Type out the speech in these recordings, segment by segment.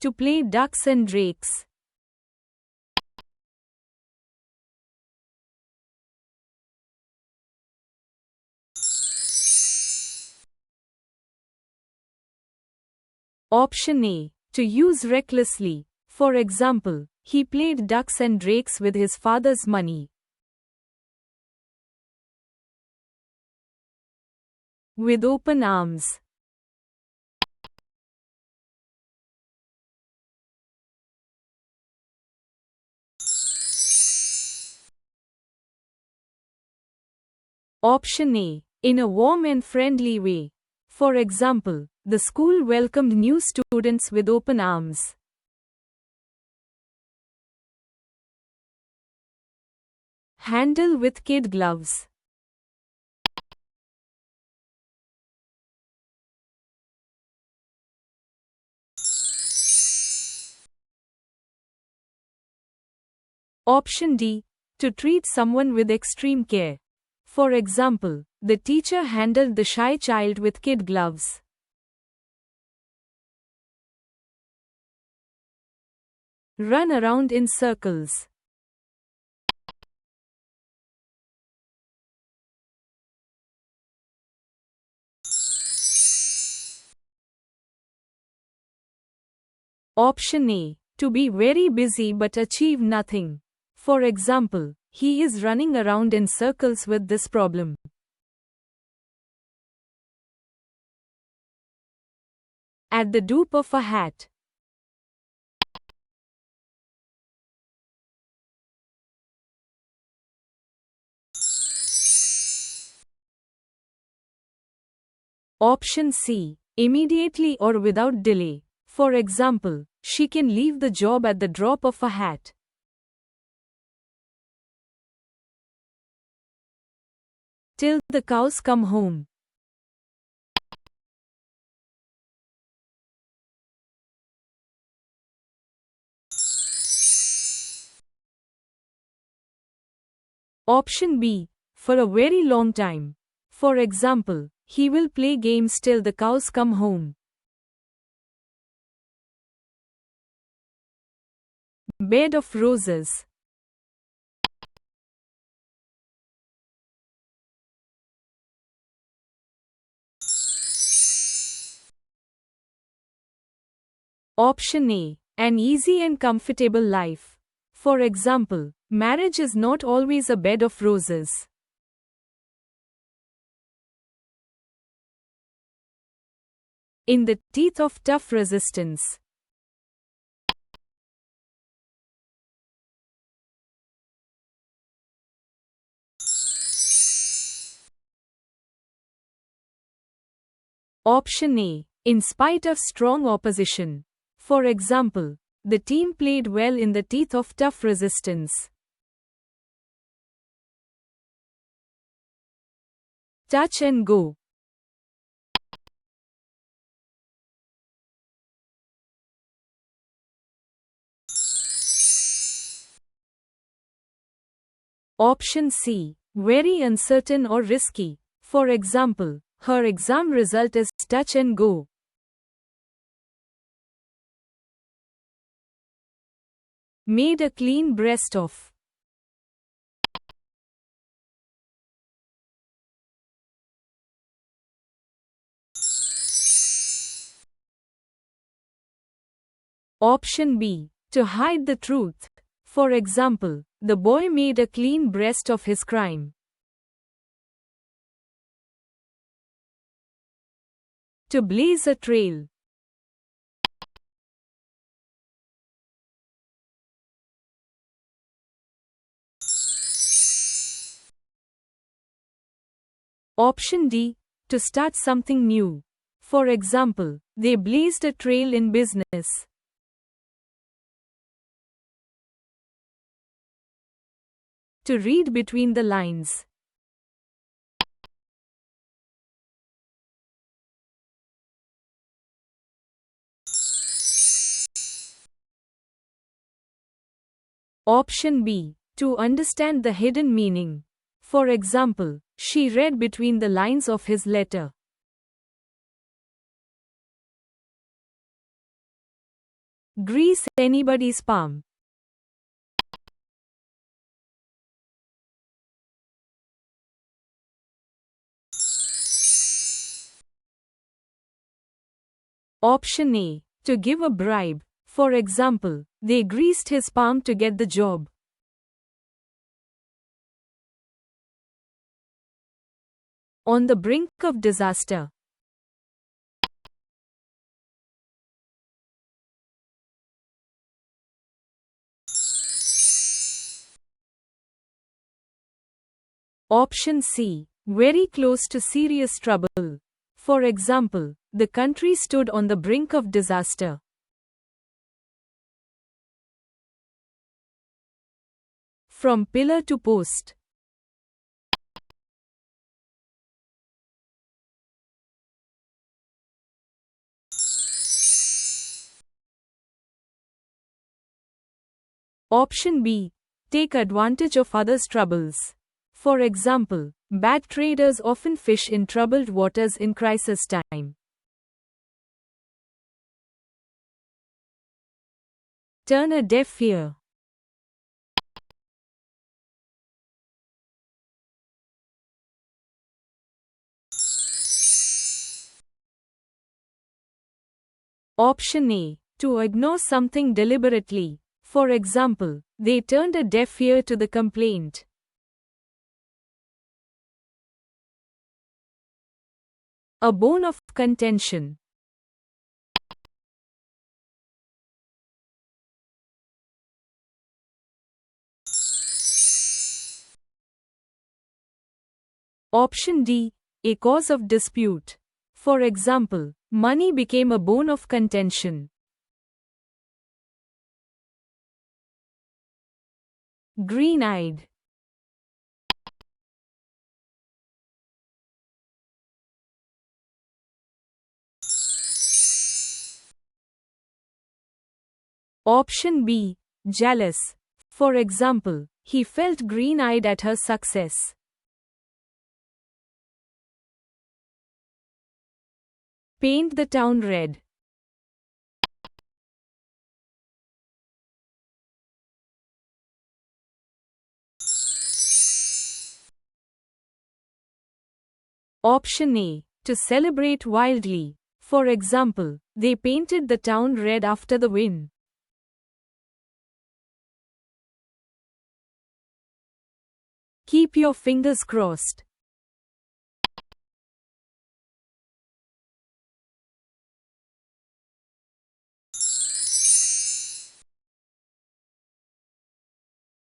To play ducks and drakes. Option A. To use recklessly. For example, he played ducks and drakes with his father's money. With open arms. Option A. In a warm and friendly way. For example, the school welcomed new students with open arms. Handle with kid gloves. Option D. To treat someone with extreme care. For example, the teacher handled the shy child with kid gloves. Run around in circles. Option A. To be very busy but achieve nothing. For example, he is running around in circles with this problem. At the dupe of a hat. Option C. Immediately or without delay. For example, she can leave the job at the drop of a hat. Till the cows come home. Option B. For a very long time. For example, he will play games till the cows come home. Bed of roses. Option A. An easy and comfortable life. For example, marriage is not always a bed of roses. In the teeth of tough resistance. Option A. In spite of strong opposition. For example, the team played well in the teeth of tough resistance. Touch and go. Option C. Very uncertain or risky. For example, her exam result is touch and go. Made a clean breast of. Option B. To hide the truth. For example, the boy made a clean breast of his crime. To blaze a trail. Option D. To start something new. For example, they blazed a trail in business. To read between the lines. Option B. To understand the hidden meaning. For example, she read between the lines of his letter. Grease anybody's palm. Option A. To give a bribe. For example, they greased his palm to get the job. On the brink of disaster. Option C. Very close to serious trouble. For example, the country stood on the brink of disaster. From pillar to post. Option B. Take advantage of others' troubles. For example, bad traders often fish in troubled waters in crisis time. Turn a deaf ear. Option A. To ignore something deliberately. For example, they turned a deaf ear to the complaint. A bone of contention. Option D. A cause of dispute. For example, money became a bone of contention. Green-eyed. Option B. Jealous. For example, he felt green-eyed at her success. Paint the town red. Option A. To celebrate wildly. For example, they painted the town red after the win. Keep your fingers crossed.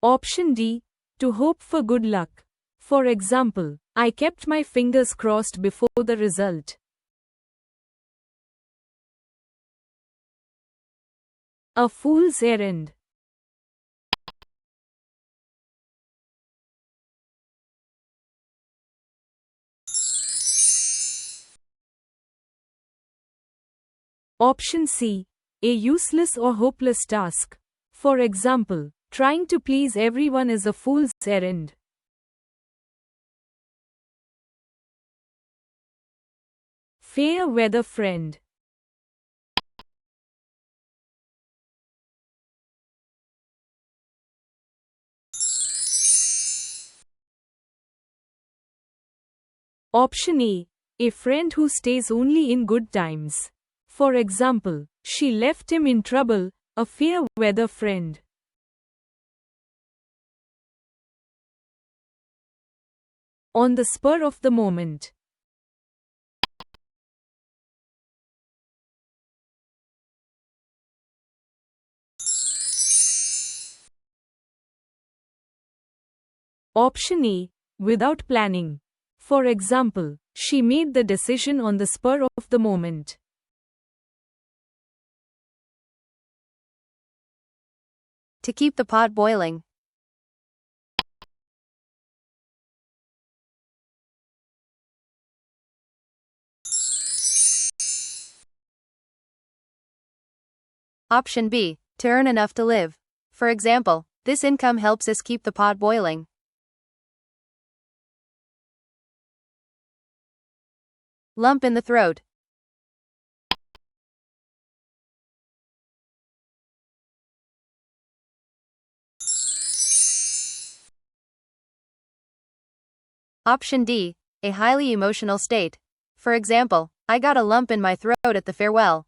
Option D. To hope for good luck. For example, I kept my fingers crossed before the result. A fool's errand. Option C. A useless or hopeless task. For example, trying to please everyone is a fool's errand. Fair weather friend. Option A. A friend who stays only in good times. For example, she left him in trouble, a fair weather friend. On the spur of the moment. Option A. Without planning. For example, she made the decision on the spur of the moment. To keep the pot boiling. Option B. To earn enough to live. For example, this income helps us keep the pot boiling. Lump in the throat. Option D, a highly emotional state. For example, I got a lump in my throat at the farewell.